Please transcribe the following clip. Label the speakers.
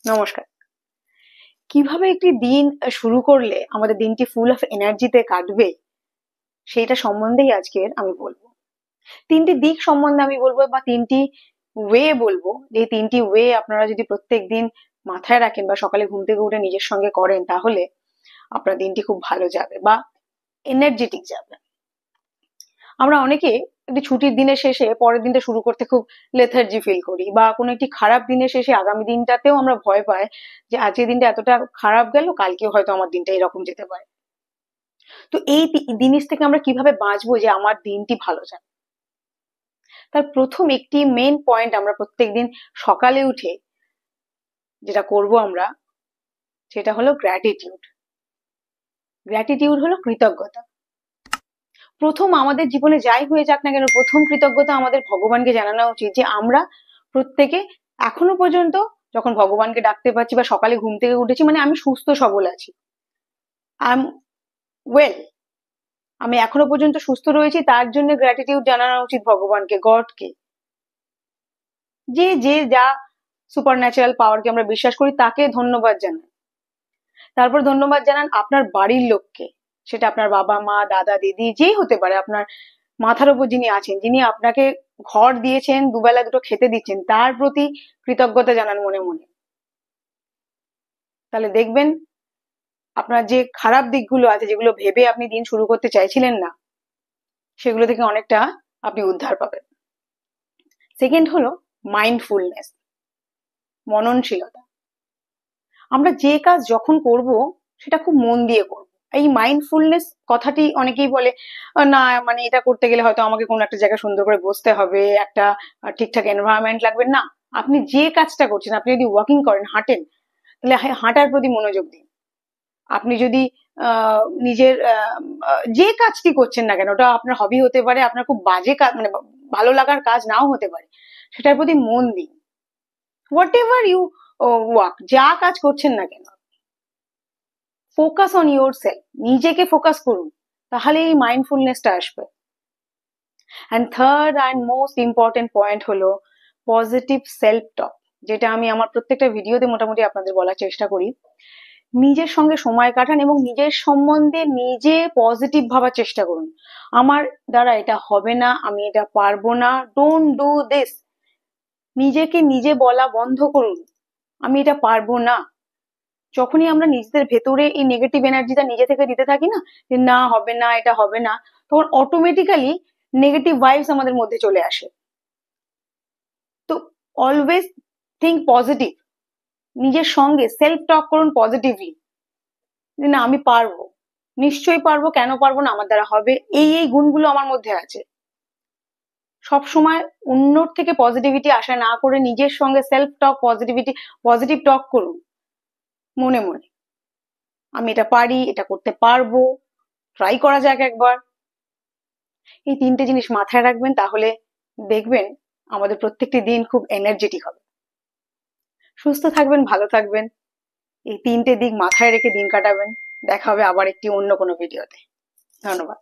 Speaker 1: নমস্কার। কিভাবে একটি দিন শুরু করলে আমাদের দিনটি ফুল অফ এনার্জিতে কাটবে সেইটা সম্বন্ধেই আজকের আমি বলবো। তিনটি দিক সম্বন্ধে আমি বলবো বা তিনটি ওয়ে বলবো, যে তিনটি ওয়ে আপনারা যদি প্রত্যেক দিন মাথায় রাখেন বা সকালে ঘুম থেকে উঠে নিজের সঙ্গে করেন, তাহলে আপনার দিনটি খুব ভালো যাবে বা এনার্জেটিক যাবে। আমরা অনেকে একটি ছুটির দিনের শেষে পরের দিনটা শুরু করতে খুব লেথার্জি ফিল করি, বা কোনো একটি খারাপ দিনের শেষে আগামী দিনটাতেও আমরা ভয় পাই যে আজকের দিনটা এতটা খারাপ গেল, কালকেও হয়তো আমার দিনটা এরকম যেতে পারে। তো এই জিনিস থেকে আমরা কিভাবে বাঁচবো যে আমার দিনটি ভালো যায়? তার প্রথম একটি মেন পয়েন্ট আমরা প্রত্যেকদিন সকালে উঠে যেটা করব আমরা, সেটা হলো গ্র্যাটিটিউড। গ্র্যাটিটিউড হলো কৃতজ্ঞতা। প্রথম আমাদের জীবনে যাই হয়ে যাক না কেন, প্রথম কৃতজ্ঞতা আমাদের ভগবানকে জানানো উচিত যে আমরা প্রত্যেকে এখনো পর্যন্ত যখন ভগবানকে ডাকতে পারছি বা সকালে ঘুম থেকে উঠেছি, মানে আমি সুস্থ সবল আছি, আই এম ওয়েল, আমি এখনো পর্যন্ত সুস্থ রয়েছি, তার জন্য গ্র্যাটিটিউড জানানো উচিত ভগবানকে, গডকে। যে যে যা সুপার ন্যাচারাল পাওয়ারকে আমরা বিশ্বাস করি তাকে ধন্যবাদ জানান। তারপর ধন্যবাদ জানান আপনার বাড়ির লোককে, সেটা আপনার বাবা মা দাদা দিদি যেই হতে পারে, আপনার মাথার উপর যিনি আছেন, যিনি আপনাকে ঘর দিয়েছেন, দুবেলা দুটো খেতে দিচ্ছেন, তার প্রতি কৃতজ্ঞতা জানান মনে মনে। তাহলে দেখবেন আপনার যে খারাপ দিকগুলো আছে, যেগুলো ভেবে আপনি দিন শুরু করতে চাইছিলেন না, সেগুলো থেকে অনেকটা আপনি উদ্ধার পাবেন। সেকেন্ড হলো মাইন্ডফুলনেস, মননশীলতা। আমরা যে কাজ যখন করব সেটা খুব মন দিয়ে করব। এই মাইন্ডফুলনেস কথাটি অনেকেই বলে না, মানে এটা করতে গেলে হয়তো আমাকে কোনো একটা জায়গায় সুন্দর করে বসতে হবে, একটা ঠিকঠাক এনভায়রনমেন্ট লাগবে। না, আপনি যে কাজটা করছেন, আপনি যদি ওয়াকিং করেন, হাঁটেন, তাহলে হাঁটার প্রতি মনোযোগ দিন। আপনি যদি নিজের যে কাজটি করছেন না কেন, ওটা আপনার হবি হতে পারে, আপনার খুব বাজে কাজ, মানে ভালো লাগার কাজ নাও হতে পারে, সেটার প্রতি মন দিন। হোয়াট এভার ইউ ওয়ার্ক, যা কাজ করছেন না কেন, ফোকাস অন ইউর সেলফ, নিজেকে ফোকাস করুন, তাহলে এই মাইন্ডফুলনেসটা আসবে। And third and most important point হলো পজিটিভ সেলফ টক, যেটা আমি আমার প্রত্যেকটা ভিডিওতে মোটামুটি আপনাদের বলার চেষ্টা করি। নিজের সঙ্গে সময় কাটান এবং নিজের সম্বন্ধে নিজে পজিটিভ ভাবার চেষ্টা করুন। আমার দ্বারা এটা হবে না, আমি এটা পারবো না, ডোন্ট ডু দিস। নিজেকে নিজে বলা বন্ধ করুন, আমি এটা পারবো না। যখনই আমরা নিজেদের ভেতরে এই নেগেটিভ এনার্জিটা নিজে থেকে দিতে থাকি না, যে না হবে না, এটা হবে না, তখন অটোমেটিক্যালি নেগেটিভ ভাইবস আমাদের মধ্যে চলে আসে। তো অলওয়েজ থিঙ্ক পজিটিভ, নিজের সঙ্গে সেলফ টক করুন পজিটিভলি, যে না আমি পারবো, নিশ্চয়ই পারবো, কেন পারবো না, আমার দ্বারা হবে, এই গুণগুলো আমার মধ্যে আছে। সব সময় অন্যর থেকে পজিটিভিটি আশা না করে নিজের সঙ্গে সেলফ টক, পজিটিভ টক করুন মনে মনে। আমি এটা পারি, এটা করতে পারবো, ট্রাই করা যাক একবার। এই তিনটে জিনিস মাথায় রাখবেন, তাহলে দেখবেন আমাদের প্রত্যেকটি দিন খুব এনার্জেটিক হবে। সুস্থ থাকবেন, ভালো থাকবেন, এই তিনটে দিক মাথায় রেখে দিন কাটাবেন। দেখা হবে আবার একটি অন্য কোনো ভিডিওতে। ধন্যবাদ।